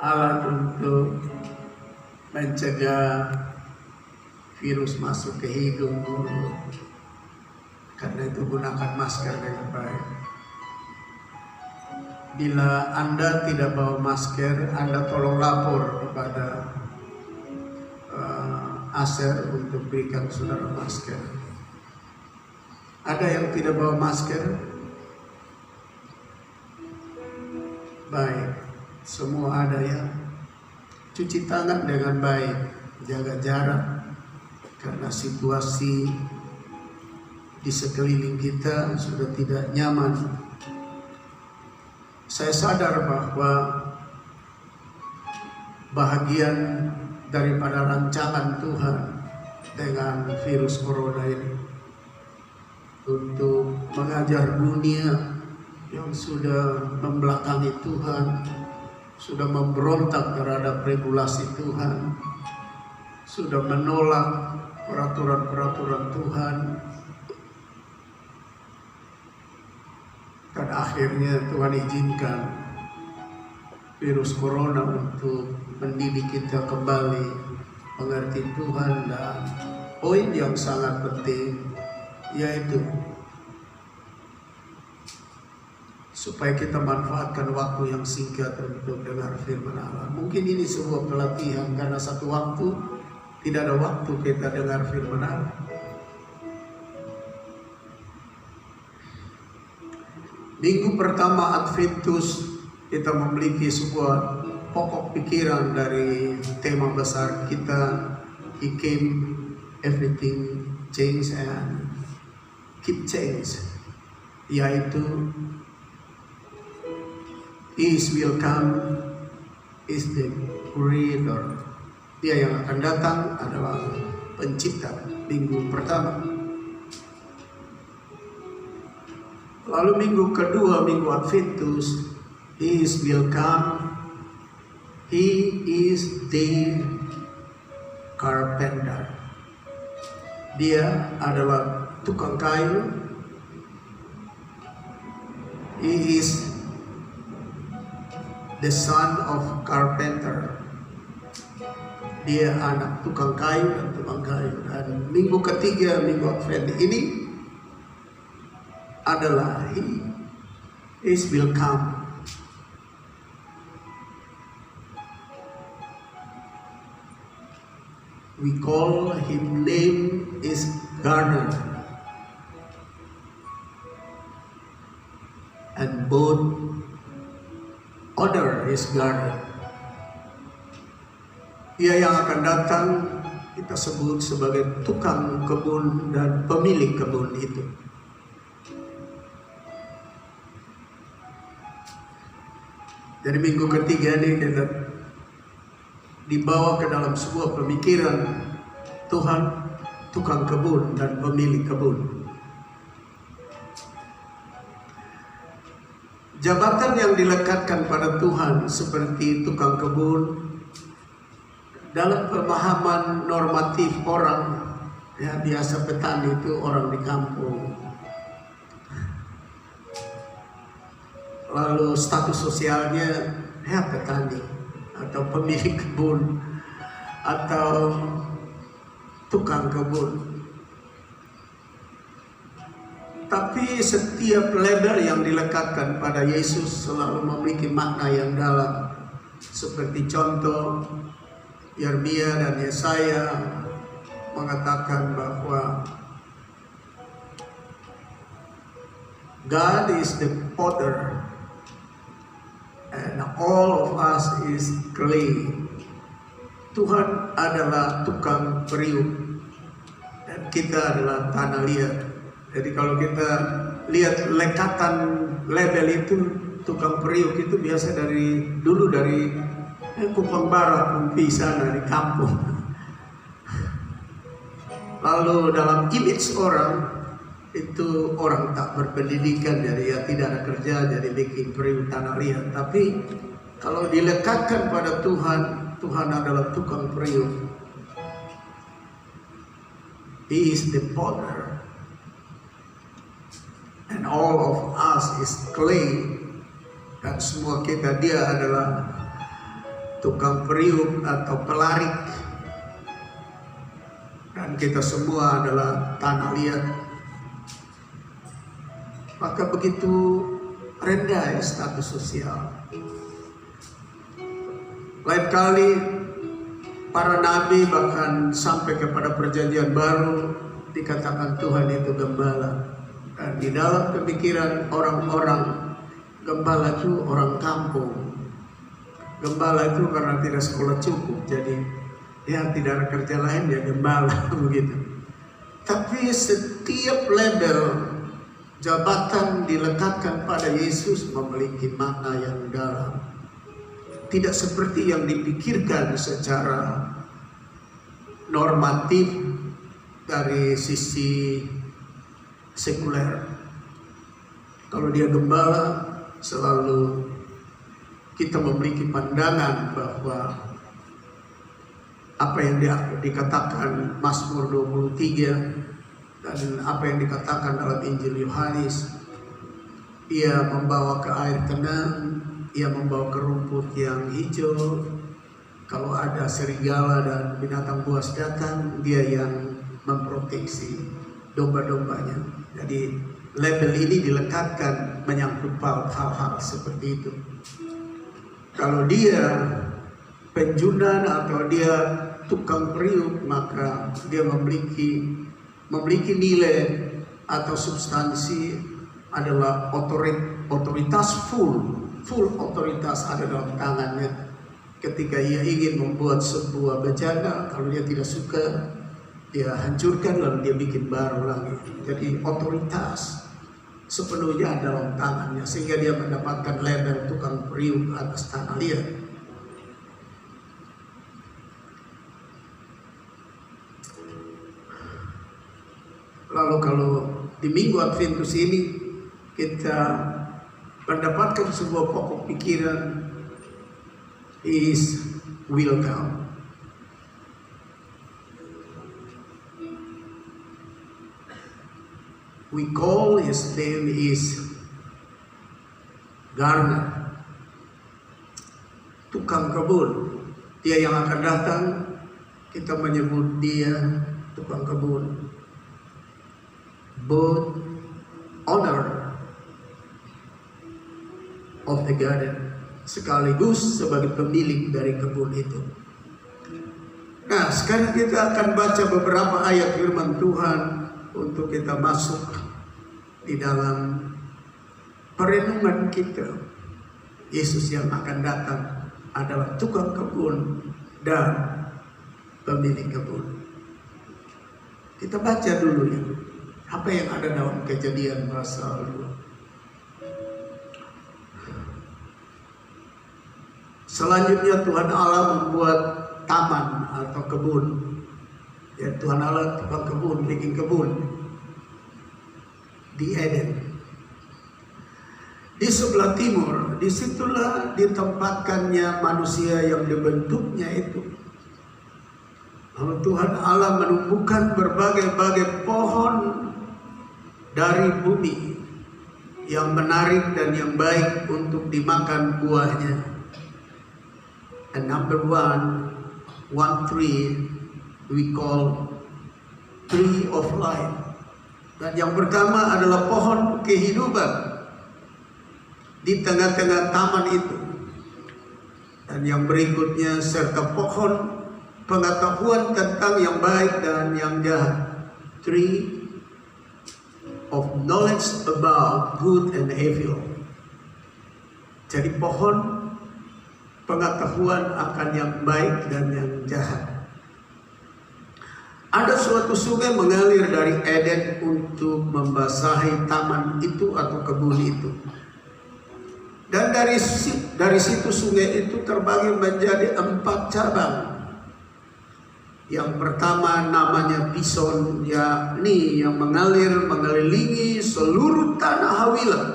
alat untuk mencegah virus masuk ke hidung, mulut. Karena itu gunakan masker dengan baik. Bila Anda tidak bawa masker, Anda tolong lapor kepada Aser untuk berikan saudara masker. Ada yang tidak bawa masker? Baik, semua ada ya. Cuci tangan dengan baik, jaga jarak, karena situasi di sekeliling kita sudah tidak nyaman. Saya sadar bahwa bahagian daripada rancangan Tuhan dengan virus corona ini untuk mengajar dunia yang sudah membelakangi Tuhan, sudah memberontak terhadap regulasi Tuhan, sudah menolak peraturan-peraturan Tuhan, dan akhirnya Tuhan izinkan virus corona untuk mendidik kita kembali mengerti Tuhan. Dan poin yang sangat penting yaitu supaya kita manfaatkan waktu yang singkat untuk dengar firman Allah. Mungkin ini sebuah pelatihan karena satu waktu tidak ada waktu kita dengar firman Allah. Minggu pertama Adventus kita memiliki sebuah pokok pikiran dari tema besar kita, He came, everything change and keep change, yaitu His will come is the creator. Dia yang akan datang adalah pencipta. Minggu pertama. Lalu minggu kedua, minggu Adventus, His will come. He is the carpenter. Dia adalah tukang kayu. He is the son of carpenter. Dia anak tukang kayu dan tukang kayu. Dan minggu ketiga, minggu Advent ini adalah His will come. We call him name is gardener, and both owner is gardener. Dia yang akan datang kita sebut sebagai tukang kebun dan pemilik kebun itu. Jadi minggu ketiga ini kita dibawa ke dalam sebuah pemikiran Tuhan, tukang kebun dan pemilik kebun. Jabatan yang dilekatkan pada Tuhan seperti tukang kebun dalam pemahaman normatif orang, ya biasa petani itu orang di kampung. Lalu status sosialnya ya petani atau pemilik kebun atau tukang kebun. Tapi setiap label yang dilekatkan pada Yesus selalu memiliki makna yang dalam. Seperti contoh Yeremia dan Yesaya mengatakan bahwa God is the potter and all of us is clay. Tuhan adalah tukang periuk dan kita adalah tanah liat. Jadi kalau kita lihat lekatan label itu, tukang periuk itu biasa dari dulu dari Kupang Barat, Kumpi sana di kampung. Lalu dalam image orang itu orang tak berpendidikan, jadi ya tidak ada kerja, jadi bikin periuk tanah liat. Tapi kalau dilekatkan pada Tuhan, Tuhan adalah tukang periuk. He is the potter, and all of us is clay. Dan semua kita, dia adalah tukang periuk atau pelarik, dan kita semua adalah tanah liat. Maka begitu rendah status sosial. Lain kali para nabi bahkan sampai kepada perjanjian baru dikatakan Tuhan itu gembala. Dan di dalam pemikiran orang-orang, gembala itu orang kampung. Gembala itu karena tidak sekolah cukup, jadi dia tidak ada kerja lain, dia gembala begitu. Tapi setiap label jabatan dilekatkan pada Yesus memiliki makna yang dalam. Tidak seperti yang dipikirkan secara normatif dari sisi sekuler. Kalau dia gembala, selalu kita memiliki pandangan bahwa apa yang dikatakan Mazmur 23 dan apa yang dikatakan dalam Injil Yohanes, ia membawa ke air tenang, ia membawa ke rumput yang hijau. Kalau ada serigala dan binatang buas datang, dia yang memproteksi domba-dombanya. Jadi label ini dilekatkan menyangkut hal-hal seperti itu. Kalau dia penjunan atau dia tukang periuk, maka dia memiliki nilai atau substansi adalah otoritas full otoritas ada dalam tangannya. Ketika ia ingin membuat sebuah bejana, kalau dia tidak suka, dia hancurkan lalu dia bikin baru lagi. Jadi otoritas sepenuhnya dalam tangannya, sehingga dia mendapatkan label tukang periuk atas tanah liat. Lalu kalau di Minggu Adventus ini kita mendapatkan sebuah pokok pikiran, is welcome. We call his name is gardener, tukang kebun. Dia yang akan datang, kita menyebut dia tukang kebun. Both owner of the garden, sekaligus sebagai pemilik dari kebun itu. Nah, sekarang kita akan baca beberapa ayat firman Tuhan untuk kita masuk di dalam perenungan kita. Yesus yang akan datang adalah tukang kebun dan pemilik kebun. Kita baca dulu ya, apa yang ada dalam Kejadian pasal 2. Selanjutnya Tuhan Allah membuat taman atau kebun. Ya, Tuhan Allah tukang kebun, bikin kebun di Eden. Di sebelah timur, disitulah ditempatkannya manusia yang dibentuknya itu. Lalu Tuhan Allah menumbuhkan berbagai-bagai pohon dari bumi yang menarik dan yang baik untuk dimakan buahnya. And number one tree we call tree of life. Dan yang pertama adalah pohon kehidupan di tengah-tengah taman itu. Dan yang berikutnya serta pohon pengetahuan tentang yang baik dan yang jahat. Tree of knowledge about good and evil. Jadi pohon pengetahuan akan yang baik dan yang jahat. Ada suatu sungai mengalir dari Eden untuk membasahi taman itu atau kebun itu. Dan dari situ sungai itu terbagi menjadi 4 cabang. Yang pertama namanya Pison, yakni yang mengalir mengelilingi seluruh tanah Hawilah.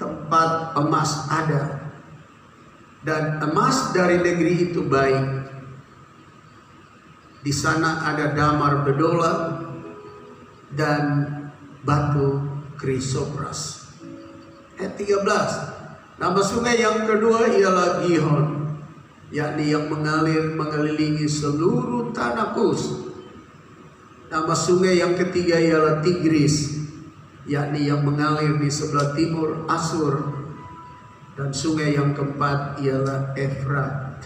Tempat emas ada. Dan emas dari negeri itu baik. Di sana ada damar bedola dan batu krisopras. Ayat 13. Nama sungai yang kedua ialah Gihon. yakni yang mengalir mengelilingi seluruh tanah Kus. Nama sungai yang ketiga ialah Tigris, yakni yang mengalir di sebelah timur Asur. Dan sungai yang keempat ialah Efrat.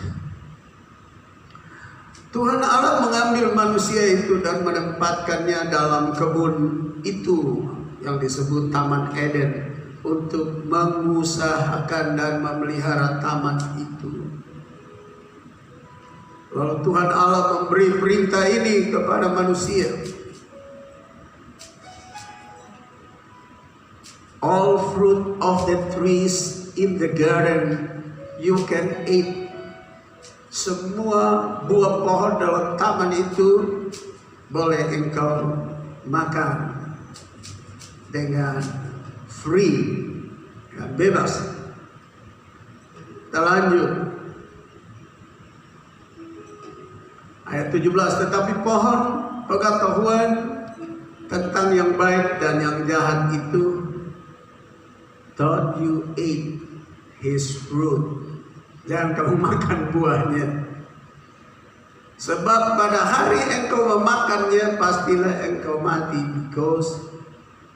Tuhan Allah mengambil manusia itu dan menempatkannya dalam kebun itu yang disebut Taman Eden untuk mengusahakan dan memelihara taman itu. Lalu Tuhan Allah memberi perintah ini kepada manusia. All fruit of the trees in the garden you can eat. Semua buah pohon dalam taman itu boleh engkau makan dengan free, dengan bebas. Kita lanjut. Ayat 17, tetapi pohon pengetahuan tentang yang baik dan yang jahat itu, don't you eat his fruit. Jangan kamu makan buahnya. Sebab pada hari engkau memakannya, pastilah engkau mati. Because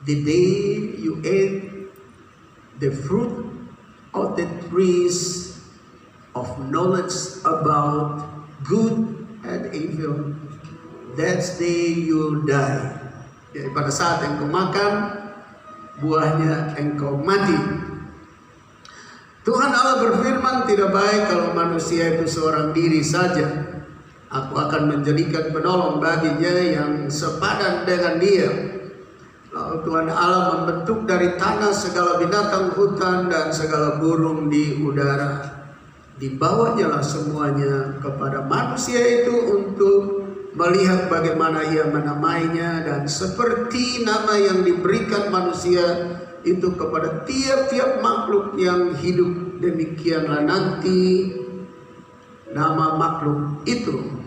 the day you ate the fruit of the trees of knowledge about good and evil, that's day you die. Jadi pada saat engkau makan buahnya, engkau mati. Tuhan Allah berfirman, tidak baik kalau manusia itu seorang diri saja. Aku akan menjadikan penolong baginya yang sepadan dengan dia. Lalu Tuhan Allah membentuk dari tanah segala binatang hutan dan segala burung di udara. Dibawanya lah semuanya kepada manusia itu untuk melihat bagaimana ia menamainya, dan seperti nama yang diberikan manusia itu kepada tiap-tiap makhluk yang hidup, demikianlah nanti nama makhluk itu.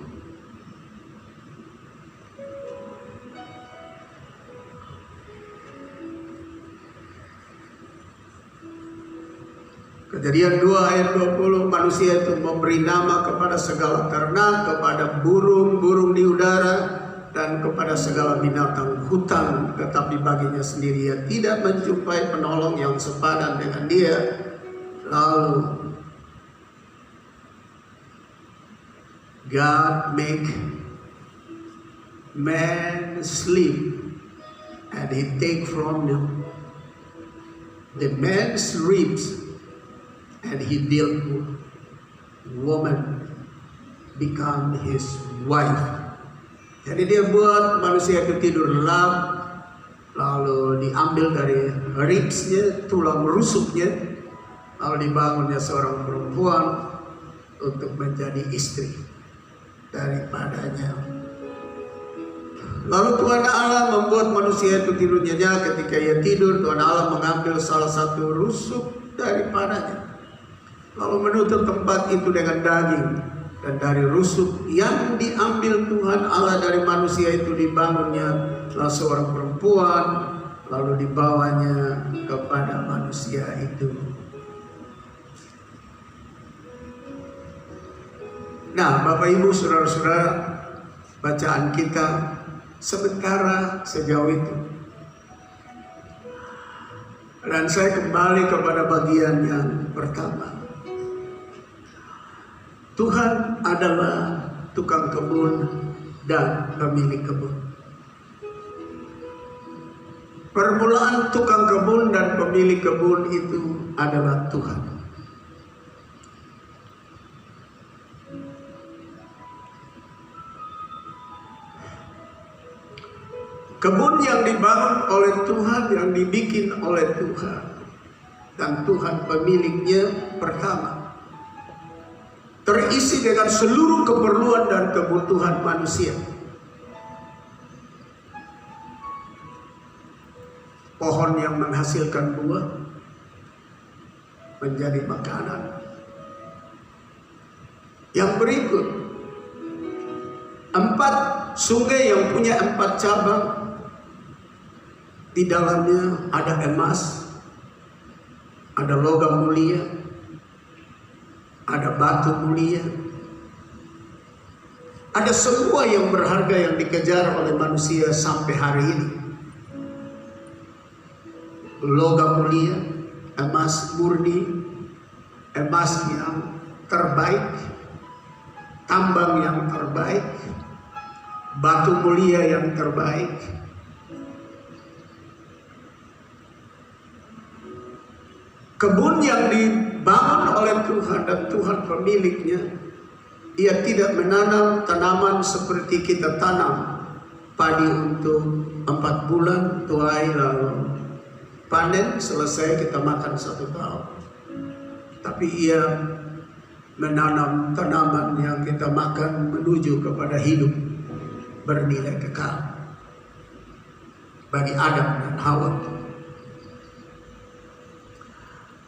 Kejadian 2 ayat 20, manusia itu memberi nama kepada segala ternak, kepada burung-burung di udara, dan kepada segala binatang hutan, tetapi baginya sendiri ia tidak menjumpai penolong yang sepadan dengan dia. Lalu God make man sleep, and he take from him the man's ribs, and he built woman, become his wife. Jadi dia buat manusia itu tidur lelap, lalu diambil dari ribsnya, tulang rusuknya, lalu dibangunnya seorang perempuan untuk menjadi istri daripadanya. Lalu Tuhan Allah membuat manusia itu tidur nyenyak. Ketika ia tidur, Tuhan Allah mengambil salah satu rusuk daripadanya, lalu menutup tempat itu dengan daging. Dan dari rusuk yang diambil Tuhan Allah dari manusia itu dibangunnya seorang perempuan, lalu dibawanya kepada manusia itu. Nah, Bapak Ibu, saudara-saudara, bacaan kita sementara sejauh itu. Dan saya kembali kepada bagian yang pertama. Tuhan adalah tukang kebun dan pemilik kebun. Permulaan tukang kebun dan pemilik kebun itu adalah Tuhan. Kebun yang dibangun oleh Tuhan, yang dibikin oleh Tuhan, dan Tuhan pemiliknya pertama, terisi dengan seluruh keperluan dan kebutuhan manusia. Pohon yang menghasilkan buah menjadi makanan. Yang berikut, 4 sungai yang punya 4 cabang. Di dalamnya ada emas, ada logam mulia, ada ada batu mulia, ada semua yang berharga yang dikejar oleh manusia sampai hari ini. Logam mulia, emas murni, emas yang terbaik, tambang yang terbaik, batu mulia yang terbaik. Kebun yang dibangun oleh Tuhan dan Tuhan pemiliknya, Ia tidak menanam tanaman seperti kita tanam padi untuk 4 bulan, tuai lalu panen, selesai kita makan 1 tahun. Tapi Ia menanam tanaman yang kita makan menuju kepada hidup bernilai kekal bagi Adam dan Hawa.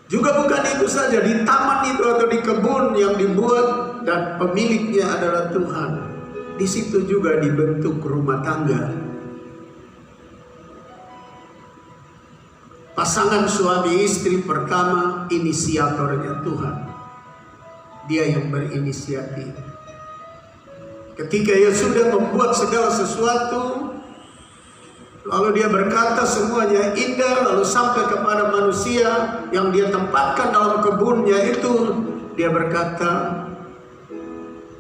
Juga bukan itu saja, di taman itu atau di kebun yang dibuat dan pemiliknya adalah Tuhan, di situ juga dibentuk rumah tangga. Pasangan suami istri pertama, inisiatornya Tuhan. Dia yang berinisiatif. Ketika ia sudah membuat segala sesuatu, lalu dia berkata semuanya indah, lalu sampai kepada manusia yang dia tempatkan dalam kebunnya itu, dia berkata,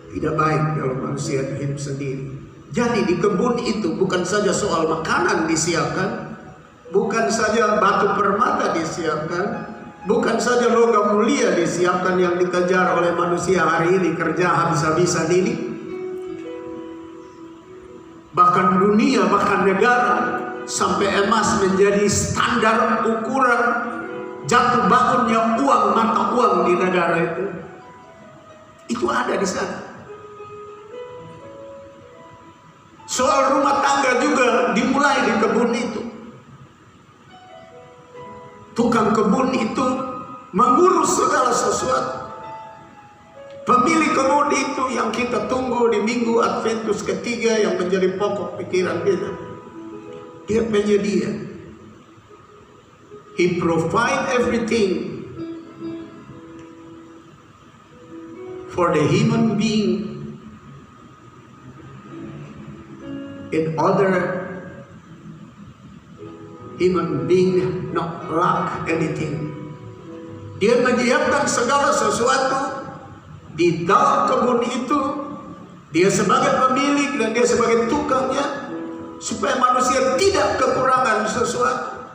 tidak baik kalau manusia hidup sendiri. Jadi di kebun itu bukan saja soal makanan disiapkan, bukan saja batu permata disiapkan, bukan saja logam mulia disiapkan yang dikejar oleh manusia hari ini kerja habis-habisan ini. Bahkan dunia, bahkan negara, sampai emas menjadi standar ukuran jatuh bangunnya uang, mata uang di negara itu. Itu ada di sana. Soal rumah tangga juga dimulai di kebun itu. Tukang kebun itu mengurus segala sesuatu. Pemilik kebun itu yang kita tunggu di minggu Adventus ketiga yang menjadi pokok pikiran kita. Dia penyedia. He provide everything for the human being in order human being not lack anything. Dia menyiapkan segala sesuatu di dalam kebun itu. Dia sebagai pemilik dan dia sebagai tukangnya, supaya manusia tidak kekurangan sesuatu.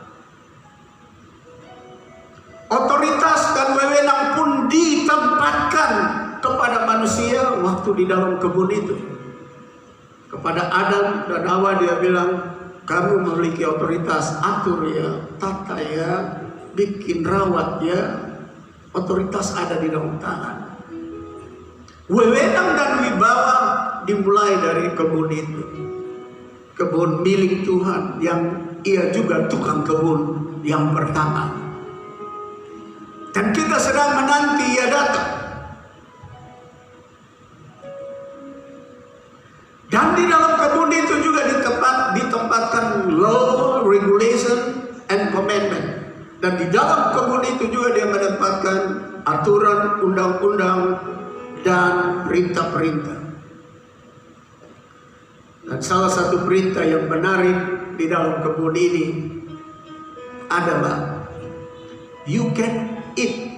Otoritas dan wewenang pun ditempatkan kepada manusia waktu di dalam kebun itu. Kepada Adam dan Hawa dia bilang, kamu memiliki otoritas, atur ya, tata ya, bikin rawat ya. Otoritas ada di dalam tangan. Wewenang dan wibawa dimulai dari kebun itu. Kebun milik Tuhan yang ia juga tukang kebun yang pertama. Dan kita sedang menanti ia datang. Dan di dalam kebun itu juga ditempatkan law, regulation, and commandment. Dan di dalam kebun itu juga dia menempatkan aturan, undang-undang, dan perintah-perintah. Dan salah satu perintah yang menarik di dalam kebun ini adalah you can eat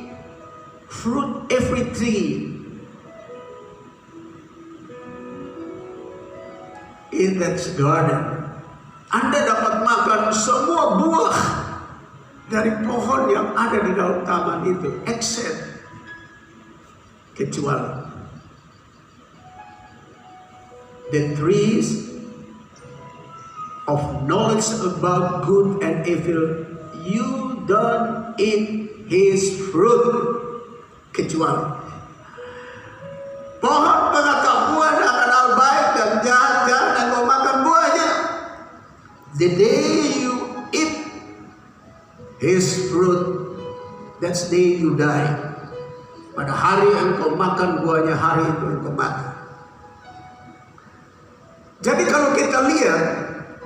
fruit every tree in that garden. Anda dapat makan semua buah dari pohon yang ada di dalam taman itu, except kecuali the trees of knowledge about good and evil. You don't eat his fruit. Kecuali pohon pengetahuan akan hal baik dan jahat, jangan kau makan buahnya. The day you eat his fruit, that's the day you die. Pada hari engkau makan buahnya, hari itu engkau mati. Jadi kalau kita lihat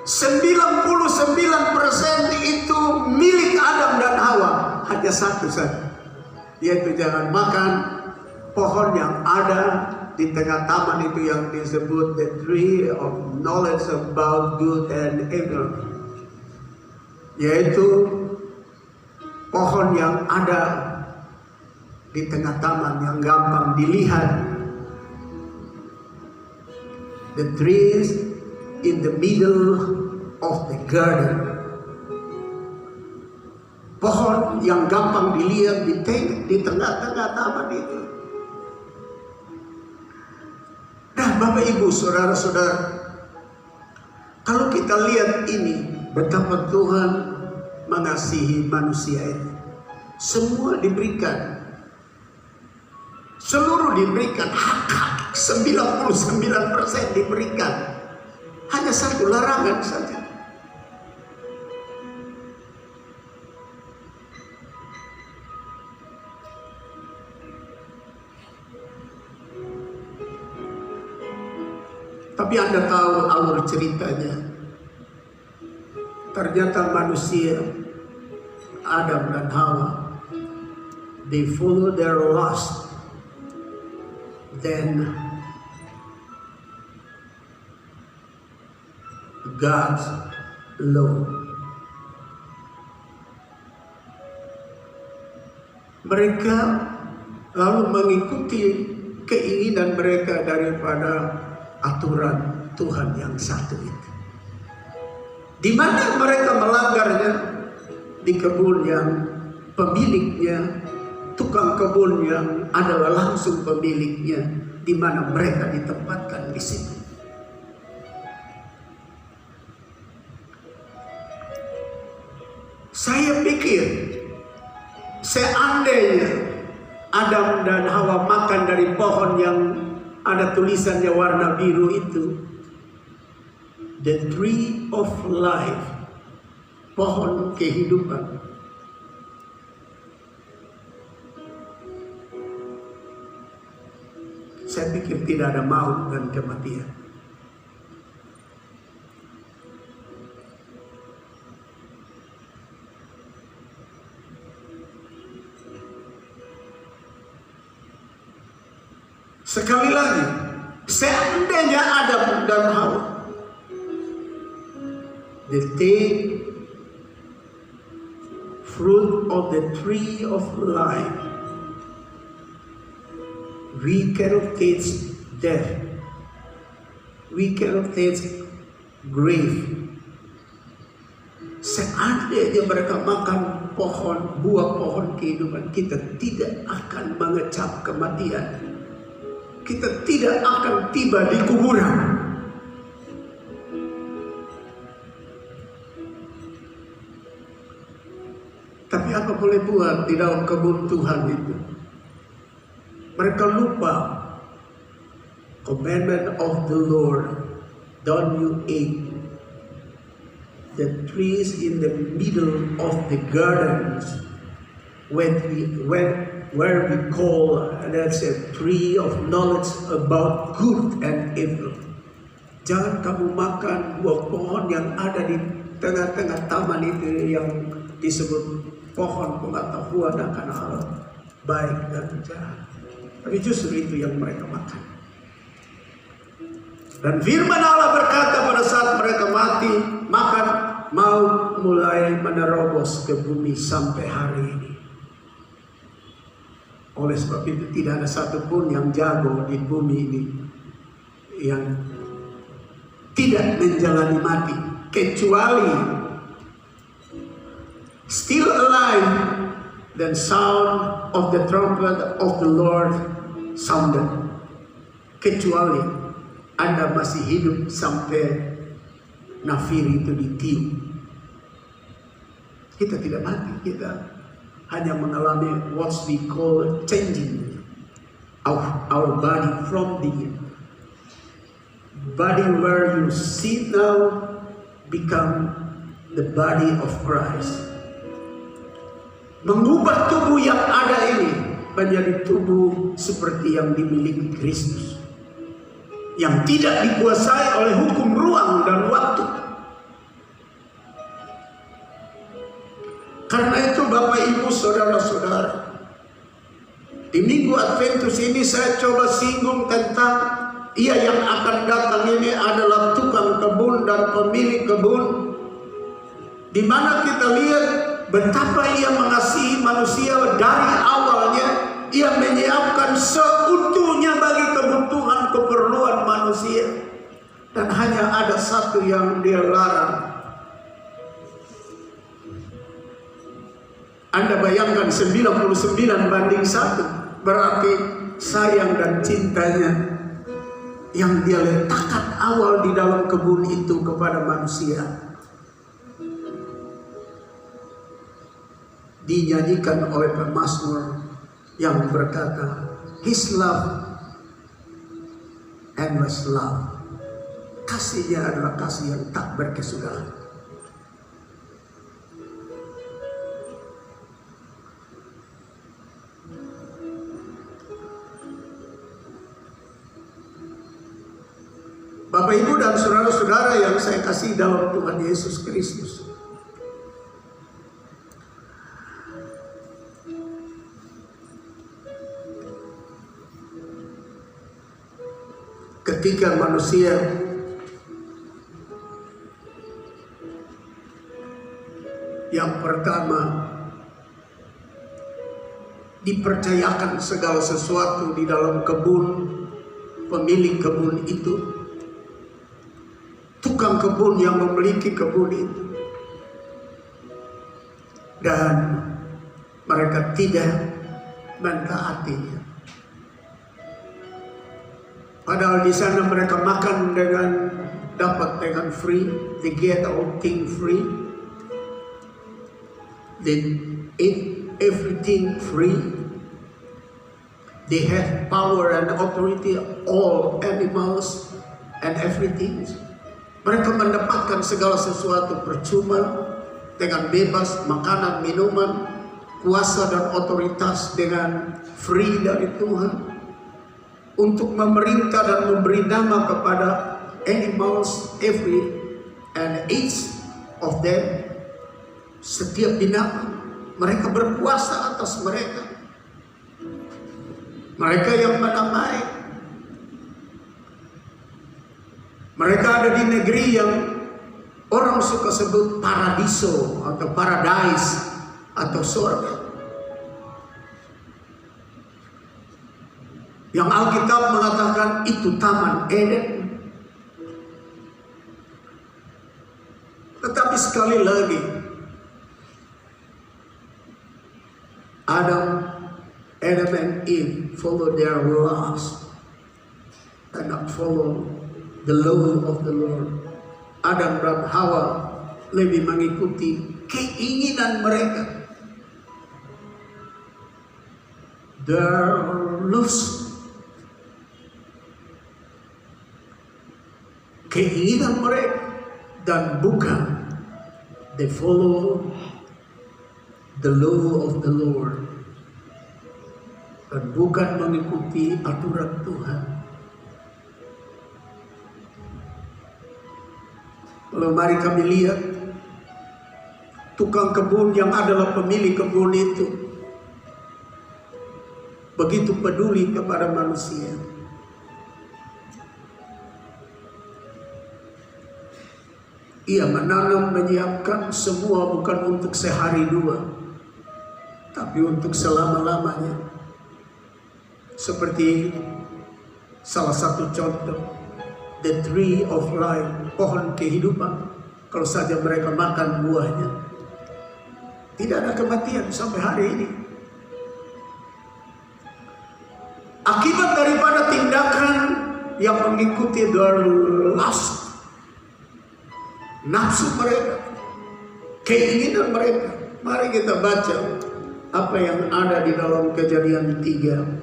99% itu milik Adam dan Hawa, hanya satu saja, yaitu jangan makan pohon yang ada di tengah taman itu yang disebut the tree of knowledge about good and evil, yaitu pohon yang ada di tengah taman yang gampang dilihat. The trees in the middle of the garden. Pohon yang gampang dilihat di tengah-tengah taman itu. Nah, Bapak Ibu, saudara-saudara, kalau kita lihat ini, betapa Tuhan mengasihi manusia itu. Semua diberikan. Seluruh diberikan, hak-hak 99% diberikan. Hanya satu larangan saja. Tapi Anda tahu alur ceritanya. Ternyata manusia, Adam dan Hawa, they follow their lust. Then God's law. Mereka lalu mengikuti keinginan mereka daripada aturan Tuhan yang satu itu. Di mana mereka melanggarnya? Di kebun yang pemiliknya, tukang kebun yang adalah langsung pemiliknya, di mana mereka ditempatkan di situ. Saya pikir seandainya Adam dan Hawa makan dari pohon yang ada tulisannya warna biru itu, the tree of life, pohon kehidupan, saya pikir tidak ada maut dan kematian. Sekali lagi, seandainya Adam dan Hawa they take fruit of the tree of life, we cannot taste death, we cannot taste grave. Seandainya mereka makan buah pohon kehidupan, kita tidak akan mengecap kematian. Kita tidak akan tiba di kuburan. Tapi apa boleh buat di dalam kebun Tuhan itu? Mereka lupa commandment of the Lord. Don't you eat the trees in the middle of the gardens where we call, that's a tree of knowledge about good and evil. Jangan kamu makan buah pohon yang ada di tengah-tengah taman itu yang disebut pohon pengetahuan akan hal baik dan jahat. Tapi justru itu yang mereka makan. Dan firman Allah berkata pada saat mereka makan, maut mulai menerobos ke bumi sampai hari ini. Oleh sebab itu tidak ada satupun yang jago di bumi ini yang tidak menjalani mati, kecuali still alive, then sound of the trumpet of the Lord sounded. Kecuali Anda masih hidup sampai nafiri itu ditiup. Kita tidak mati, kita hanya mengalami what we call changing our body from the body where you see now become the body of Christ. Mengubah tubuh yang ada ini menjadi tubuh seperti yang dimiliki Kristus, yang tidak dikuasai oleh hukum ruang dan waktu. Karena itu Bapak Ibu saudara-saudara, di Minggu Adventus ini saya coba singgung tentang Ia yang akan datang ini adalah tukang kebun dan pemilik kebun, di mana kita lihat betapa Ia mengasihi manusia dari awalnya. Ia menyiapkan seutuhnya bagi kebutuhan keperluan manusia, dan hanya ada satu yang Dia larang. Anda bayangkan 99/1, berarti sayang dan cintanya yang Dia letakkan awal di dalam kebun itu kepada manusia dinyanyikan oleh pemazmur yang berkata, His love, endless love. Kasihnya adalah kasih yang tak berkesudahan. Bapak, Ibu, dan saudara-saudara yang saya kasih dalam Tuhan Yesus Kristus, ketika manusia yang pertama dipercayakan segala sesuatu di dalam kebun, pemilik kebun itu, tukang kebun yang memiliki kebun itu, dan mereka tidak mentaatinya. Padahal di sana mereka makan dapat dengan free, they get all thing free, they eat everything free, they have power and authority, all animals and everything. Mereka mendapatkan segala sesuatu percuma dengan bebas, makanan, minuman, kuasa dan otoritas dengan free dari Tuhan, untuk memerintah dan memberi nama kepada animals, every and each of them, setiap binatang. Mereka berkuasa atas mereka. Mereka yang menamai. Mereka ada di negeri yang orang suka sebut paradiso atau paradise atau surga, yang Alkitab mengatakan itu Taman Eden. Tetapi sekali lagi, Adam and Eve follow their laws and not follow the law of the Lord. Adam dan Hawa lebih mengikuti keinginan mereka, their lust, keinginan mereka, dan bukan they follow the law of the Lord, dan bukan mengikuti aturan Tuhan. Lalu mari kami lihat tukang kebun yang adalah pemilik kebun itu begitu peduli kepada manusia. Ia menanam, menyiapkan semua bukan untuk sehari dua, tapi untuk selama-lamanya. Seperti salah satu contoh, the tree of life, pohon kehidupan. Kalau saja mereka makan buahnya, tidak ada kematian sampai hari ini. Akibat daripada tindakan yang mengikuti their lust, nafsu mereka, keinginan mereka. Mari kita baca apa yang ada di dalam Kejadian 3.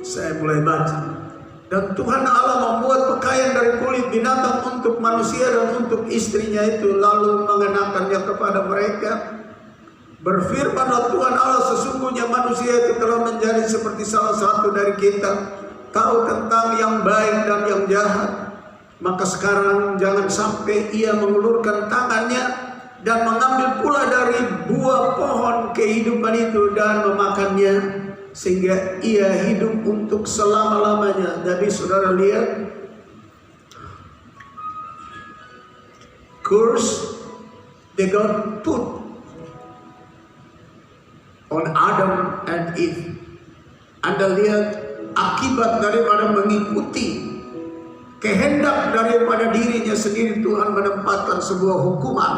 Saya mulai baca. Dan Tuhan Allah membuat pakaian dari kulit binatang untuk manusia dan untuk istrinya itu, lalu mengenakannya kepada mereka. Berfirmanlah Tuhan Allah, sesungguhnya manusia itu telah menjadi seperti salah satu dari kita, tahu tentang yang baik dan yang jahat. Maka sekarang jangan sampai ia mengulurkan tangannya dan mengambil pula dari buah pohon kehidupan itu dan memakannya, sehingga ia hidup untuk selama-lamanya. Jadi saudara lihat, curse that God put on Adam and Eve. Anda lihat akibat daripada mengikuti kehendak daripada dirinya sendiri, Tuhan menempatkan sebuah hukuman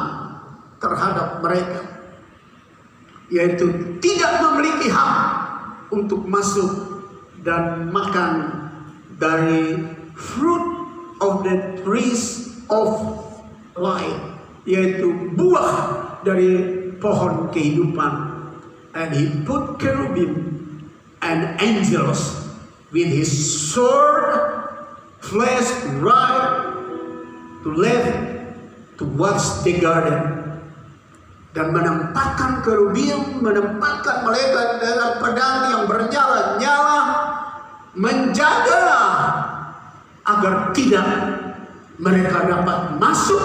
terhadap mereka, yaitu tidak memiliki hak untuk masuk dan makan dari fruit of the trees of life, yaitu buah dari pohon kehidupan. And he put cherubim and angels with his sword flashed right to left to watch the garden, dan menempatkan kerubim, menempatkan malaikat dengan pedang yang bernyala-nyala menjaga agar tidak mereka dapat masuk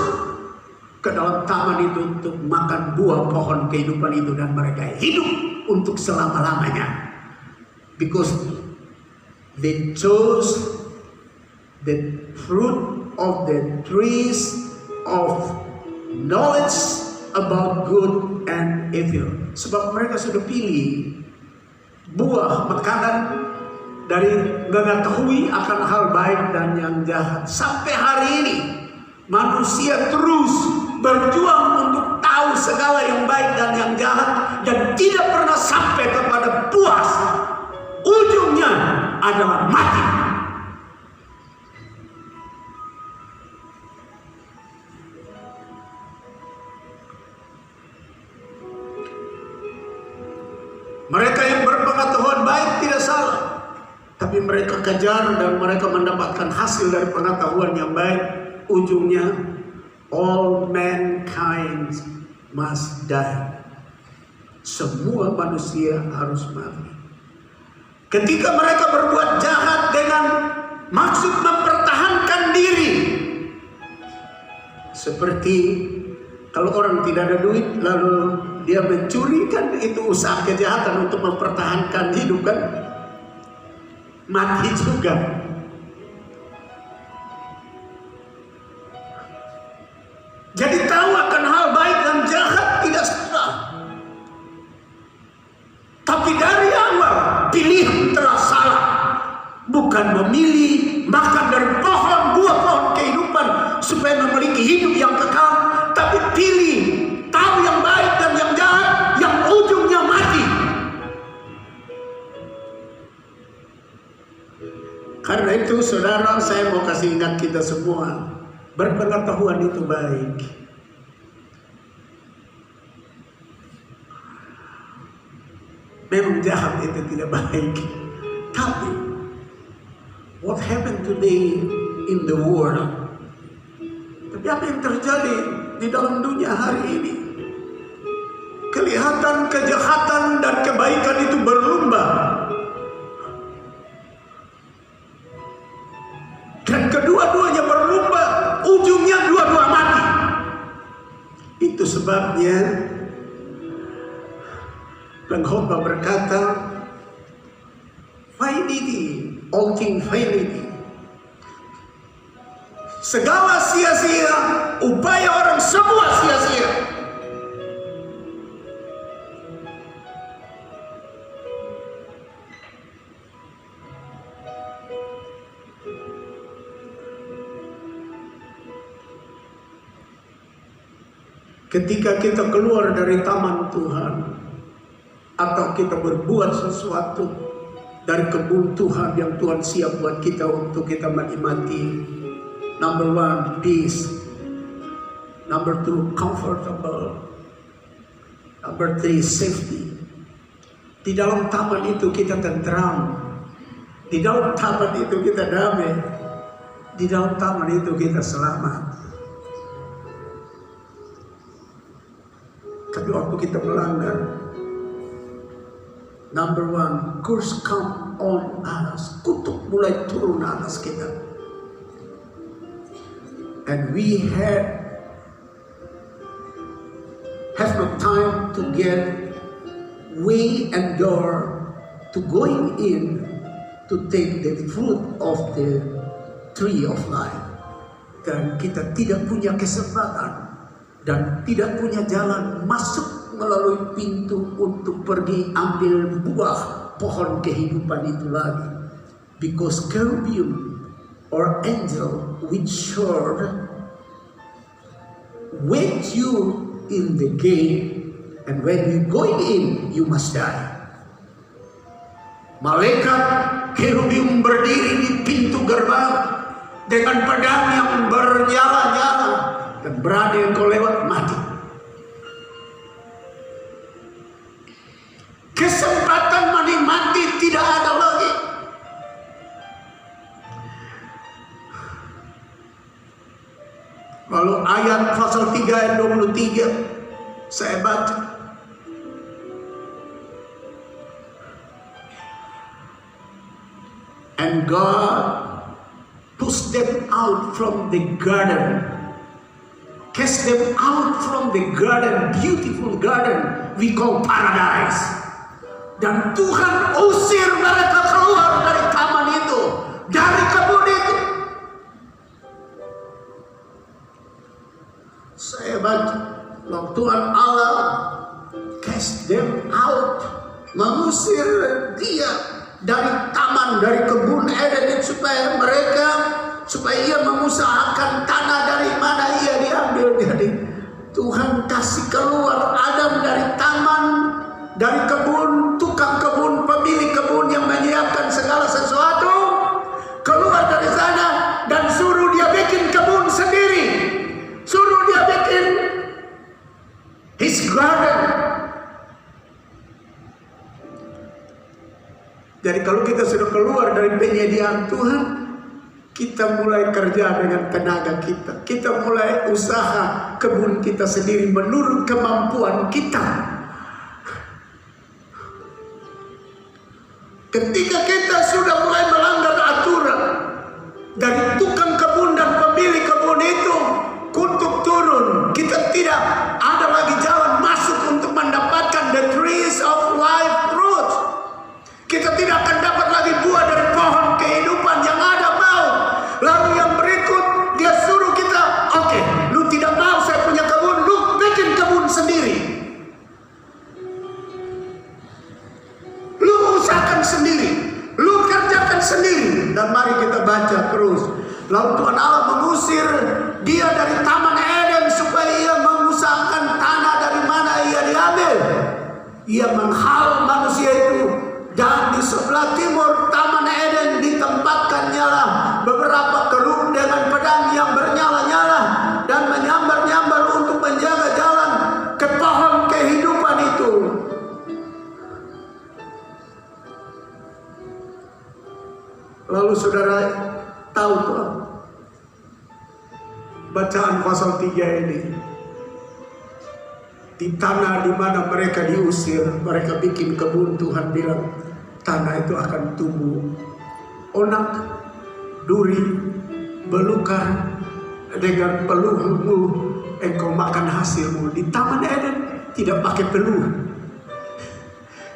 ke dalam taman itu untuk makan buah pohon kehidupan itu, dan mereka hidup untuk selama-lamanya. Because they chose the fruit of the trees of knowledge about good and evil. Sebab mereka sudah pilih buah makanan dari mengetahui akan hal baik dan yang jahat. Sampai hari ini manusia terus berjuang untuk tahu segala yang baik dan yang jahat, dan tidak pernah sampai kepada puas. Ujungnya adalah mati. Mereka yang berpengetahuan baik tidak salah, tapi mereka kejar dan mereka mendapatkan hasil dari pengetahuan yang baik. Ujungnya all mankind must die. Semua manusia harus mati. Ketika mereka berbuat jahat dengan maksud mempertahankan diri, seperti kalau orang tidak ada duit lalu dia mencuri, kan itu usaha kejahatan untuk mempertahankan hidup, kan mati juga. Jadi tahu akan hal baik dan jahat tidak salah, tapi dari awal pilihan telah salah. Bukan memilih makan dari buah pohon kehidupan supaya memiliki hidup yang kekal, tapi pilih tahu yang baik dan yang jahat, yang ujungnya mati. Karena itu saudara, saya mau kasih ingat kita semua, berpengetahuan itu baik. Memang jahat itu tidak baik. Tapi what happened today in the world? Tapi apa yang terjadi di dalam dunia hari ini? Kelihatan kejahatan dan kebaikan itu berlomba. Dan kedua-duanya berlomba, ujungnya dua-dua mati. Itu sebabnya pengkhotbah berkata, vanity, all things vanity. Segala sia-sia, upaya orang semua sia-sia. Ketika kita keluar dari taman Tuhan, atau kita berbuat sesuatu dari kebun Tuhan yang Tuhan siap buat kita untuk kita menikmati. Number one, peace. Number two, comfortable. Number three, safety. Di dalam taman itu kita tentram. Di dalam taman itu kita damai. Di dalam taman itu kita selamat. Tapi waktu kita melanggar, number one, curse come on us. Kutuk mulai turun atas kita. And we had have no time to get way and door to going in to take the fruit of the tree of life. Dan kita tidak punya kesempatan dan tidak punya jalan masuk melalui pintu untuk pergi ambil buah pohon kehidupan itu lagi. Because cherubim or angel with sword wait you in the gate, and when you going in, you must die. Malaikat cherubim berdiri di pintu gerbang dengan pedang yang bernyala-nyala, dan berani engkau lewat mati. Kesempatan menikmati tidak ada lagi. Lalu ayat pasal 3 ayat 23 saya baca. And God pushed them out from the garden, cast them out from the garden, beautiful garden we call paradise. Dan Tuhan usir mereka keluar dari taman itu, dari kebun itu. Saya baca, lalu Tuhan Allah cast them out, mengusir dia dari taman, dari kebun Eden, supaya ia mengusahakan tanah dari mana ia diambil. Jadi Tuhan kasih keluar Adam dari taman, dari kebun, tukang kebun, pemilik kebun yang menyiapkan segala sesuatu, keluar dari sana dan suruh dia bikin kebun sendiri, suruh dia bikin his garden. Jadi kalau kita sudah keluar dari penyediaan Tuhan, kita mulai kerja dengan tenaga kita. Kita mulai usaha kebun kita sendiri menurut kemampuan kita. Ketika kita sudah mulai melanggar aturan dari tukang kebun dan pemilik kebun itu untuk turun, kita tidak ada lagi jalan masuk untuk mendapatkan the trees of life fruit. Kita tidak akan dapat lagi buah dari pohon kehidupan yang ada maut. Lalu yang berikut dia suruh kita, oke, lu tidak mau saya punya kebun, lu bikin kebun sendiri, lu usahakan sendiri, lu kerjakan sendiri. Dan mari kita baca terus. Lalu Tuhan Allah mengusir dia dari taman Eden supaya ia mengusahakan tanah dari mana ia diambil. Ia menghalau manusia itu. Dan di sebelah timur taman Eden ditempatkan nyala beberapa keruk dengan pedang yang bernyala-nyala dan menyambar-nyambar untuk menjaga jalan ke pohon kehidupan itu. Lalu saudara tahu tuh bacaan pasal 3 ini. Di tanah di mana mereka diusir, mereka bikin kebun. Tuhan bilang tanah itu akan tumbuh onak, duri, belukar. Dengan peluhmu engkau makan hasilmu. Di taman Eden tidak pakai peluh,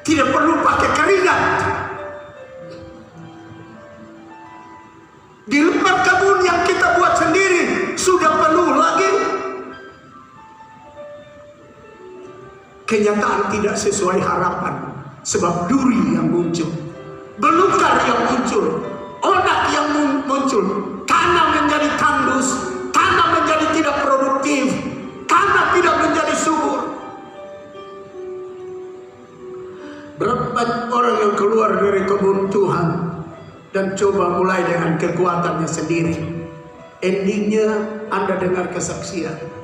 tidak perlu pakai keringat. Di lembar kebun yang kita buat sendiri sudah penuh lagi. Kenyataan tidak sesuai harapan, sebab duri yang muncul, belukar yang muncul, onak yang muncul, tanah menjadi tandus, tanah menjadi tidak produktif, tanah tidak menjadi subur. Berapa banyak orang yang keluar dari kebun Tuhan dan coba mulai dengan kekuatannya sendiri. Endingnya Anda dengar kesaksian.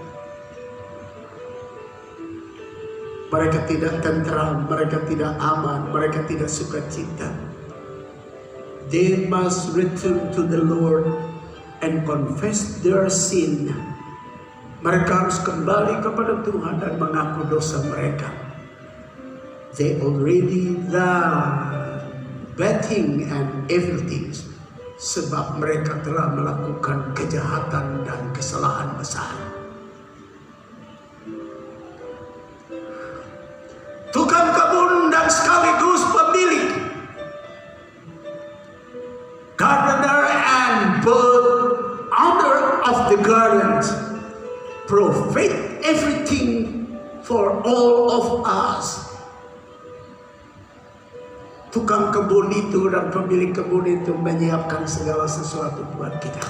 Mereka tidak tentram, mereka tidak aman, mereka tidak sukacita. They must return to the Lord and confess their sin. Mereka harus kembali kepada Tuhan dan mengaku dosa mereka. They already done bad thing and evil things, sebab mereka telah melakukan kejahatan dan kesalahan besar. provide everything for all of us. Tukang kebun itu dan pemilik kebun itu menyiapkan segala sesuatu buat kita.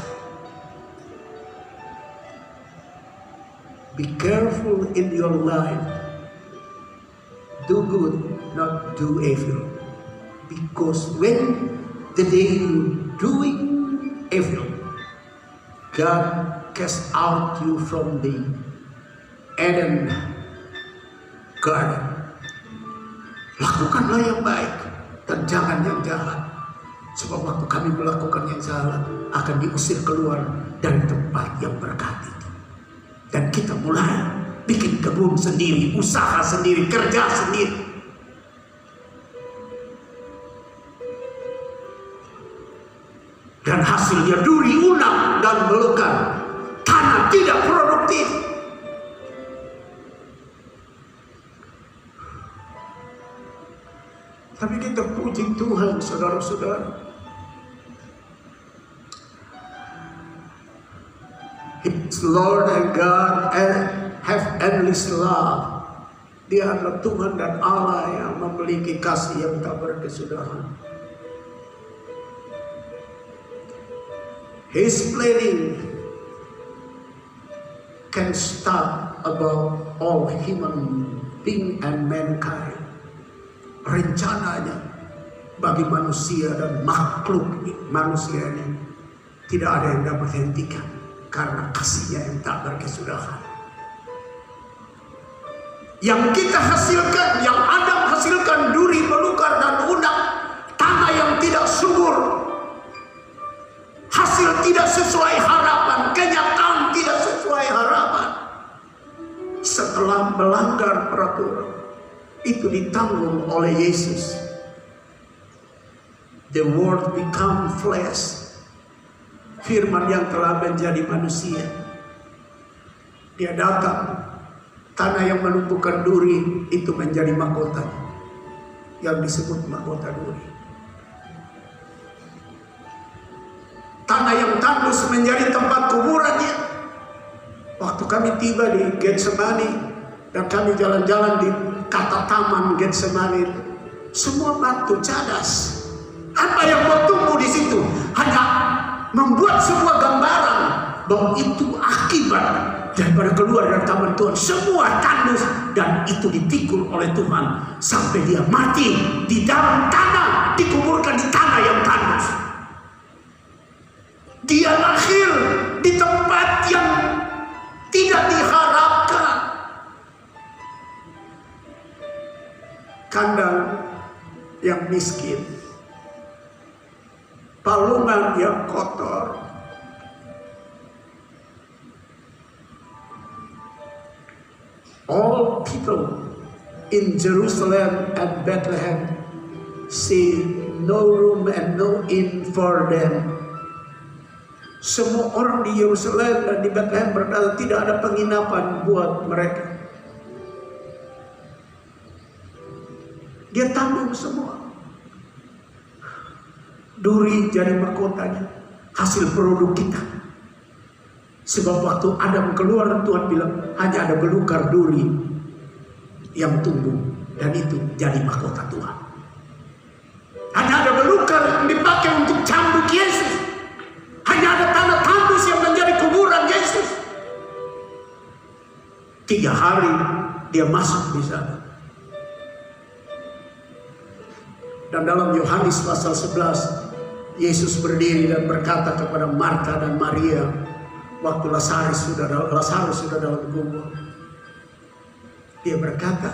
Be careful in your life. Do good, not do evil. Because when the day you doing evil, God cast out you from the Eden garden. Lakukanlah yang baik dan jangan yang jahat. Sebab waktu kami melakukan yang salah akan diusir keluar dari tempat yang berkat itu. Dan kita mulai bikin kebun sendiri, usaha sendiri, kerja sendiri. Dan hasilnya duri, unang, dan belukar. Tanah tidak produktif. Tapi kita puji Tuhan, saudara-saudara. His Lord and God have endless love. Dia adalah Tuhan dan Allah yang memiliki kasih yang tak berkesudahan. His planning can stop about all human being and mankind. Rencananya bagi manusia dan makhluk manusia ini tidak ada yang dapat hentikan karena kasihnya yang tak berkesudahan. Yang kita hasilkan, yang Adam hasilkan duri, belukar dan unang, tanah yang tidak subur, hasil tidak sesuai harapan, kenyataan tidak sesuai harapan. Setelah melanggar peraturan, itu ditanggung oleh Yesus. The word become flesh. Firman yang telah menjadi manusia. Dia datang. Tanah yang menumbuhkan duri itu menjadi mahkota, yang disebut mahkota duri. Tanah yang tandus menjadi tempat kuburannya. Waktu kami tiba di Getsemani dan kami jalan-jalan di kata taman Getsemani, semua batu cadas. Apa yang mau tumbuh di situ hanya membuat sebuah gambaran bahwa itu akibat daripada keluar dari taman Tuhan. Semua tandus dan itu dipikul oleh Tuhan sampai dia mati di dalam tanah, dikuburkan di tanah yang tandus. Dia lahir di tempat yang tidak diharapkan. Kandang yang miskin, palungan yang kotor, all people in Jerusalem and Bethlehem see no room and no inn for them. Semua orang di Yerusalem dan di Bethlehem berkata tidak ada penginapan buat mereka. Dia tanggung semua. Duri jadi mahkotanya, hasil produk kita. Sebab waktu Adam keluar, Tuhan bilang hanya ada belukar duri yang tumbuh dan itu jadi mahkota Tuhan. Hanya ada belukar yang dipakai untuk cambuk Yesus. Hanya ada tanah tandus yang menjadi kuburan Yesus. 3 hari dia masuk di sana. Dan dalam Yohanes pasal 11, Yesus berdiri dan berkata kepada Marta dan Maria, waktu Lazarus sudah dalam kubur. Dia berkata,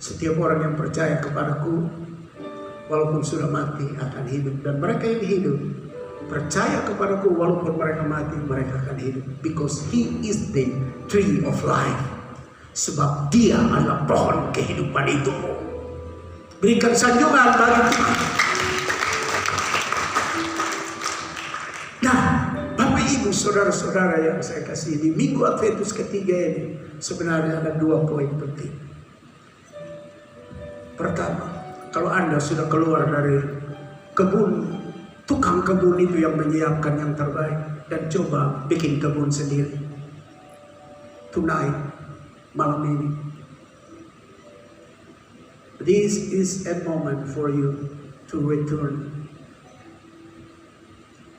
setiap orang yang percaya kepadaku, walaupun sudah mati akan hidup. Dan mereka yang hidup percaya kepadaku, walaupun mereka mati, mereka akan hidup. Because He is the tree of life. Sebab Dia adalah pohon kehidupan itu. Berikan sanjungan bagi Tuhan. Nah, Bapak Ibu saudara-saudara yang saya kasih, di Minggu Adventus ketiga ini sebenarnya ada 2 poin penting. Pertama, kalau Anda sudah keluar dari kebun, tukang kebun itu yang menyiapkan yang terbaik, dan coba bikin kebun sendiri. Tonight, malam ini. This is a moment for you to return.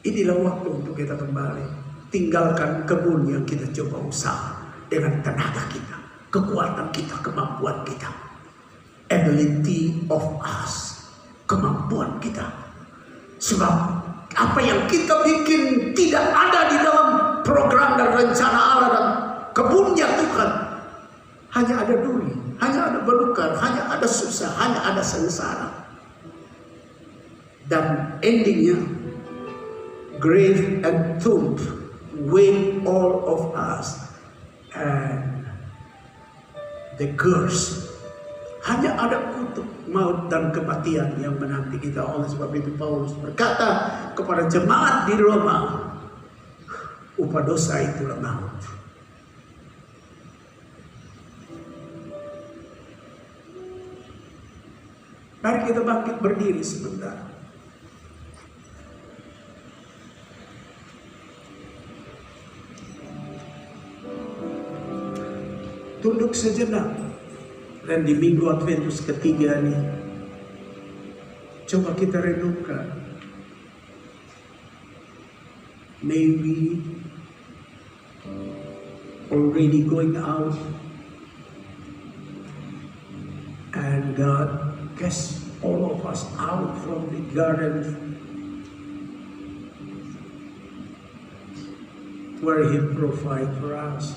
Inilah waktu untuk kita kembali. Tinggalkan kebun yang kita coba usaha dengan tenaga kita, kekuatan kita, kemampuan kita. Ability of us, kemampuan kita. Sebab apa yang kita bikin tidak ada di dalam program dan rencana Allah dan kebunnya Tuhan. Hanya ada duri, hanya ada belukar, hanya ada susah, hanya ada sengsara. Dan endingnya, grave and tomb wait all of us, and the curse. Hanya ada kutuk, maut dan kematian yang menanti kita. Oleh sebab itu Paulus berkata kepada jemaat di Roma, upah dosa itulah maut. Mari kita bangkit berdiri sebentar. Tunduk sejenak. Dan di minggu Adventus ketiga ini, coba kita renungkan. Maybe already going out, and God cast all of us out from the garden where He provide for us.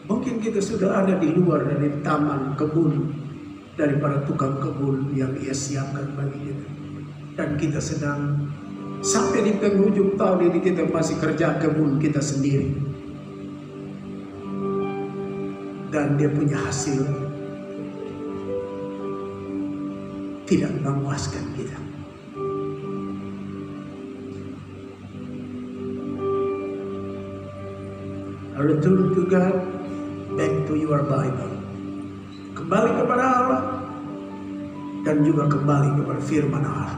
Mungkin kita sudah ada di luar dari taman kebun, daripada tukang kebun yang Ia siapkan bagi kita. Dan kita sedang sampai di penghujung tahun ini kita masih kerja kebun kita sendiri. Dan dia punya hasil tidak memuaskan kita. Return to God, back to your Bible. Kembali kepada Allah dan juga kembali kepada firman Allah.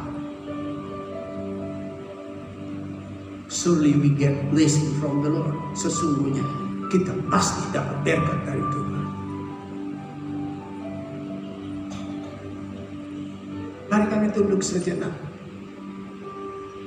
Surely we get blessing from the Lord. Sesungguhnya kita pasti dapat berkat dari Tuhan. Mari kami tunduk sejenak.